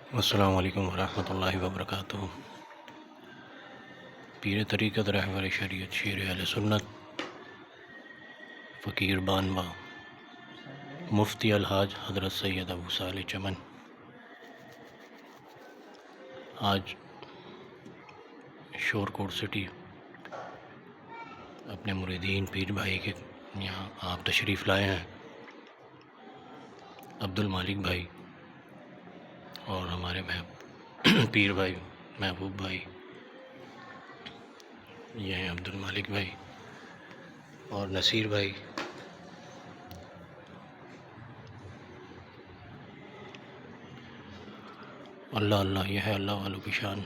अस्सलामु अलैकुम वरहमतुल्लाहि वबरकातुहू। पीर तरीक़त रहबर शरीयत शेर अहले सुन्नत फ़कीर बानवा मुफ्ती अलहाज हज़रत सैयद अबू साले चमन आज शोरकोट सिटी अपने मुरीदीन पीर भाई के यहाँ आप तशरीफ़ लाए हैं। अब्दुल मालिक भाई और हमारे पीर भाई महबूब भाई, ये हैं अब्दुल मालिक भाई और नसीर भाई। अल्लाह अल्लाह, यह है अल्लाह वालों की शान।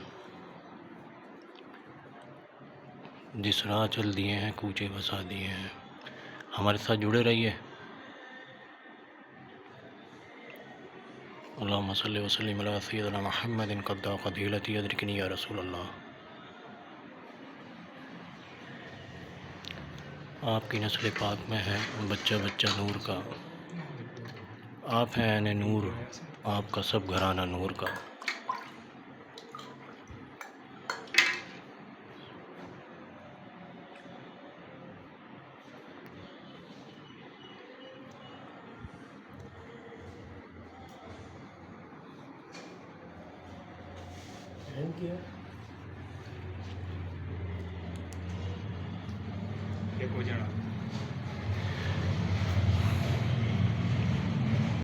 जिस राह चल दिए हैं कूचे बसा दिए हैं। हमारे साथ जुड़े रहिए। अल्लाहुम्मा सल्लि व सल्लिम अला सय्यिदिना मुहम्मदिन क़द्दा क़दीलती अदरिकनी या रसूल अल्लाह। आपकी नस्ल पाक में है बच्चा बच्चा नूर का। आप हैं ऐने नूर, आपका सब घराना नूर का। एक हो जाना।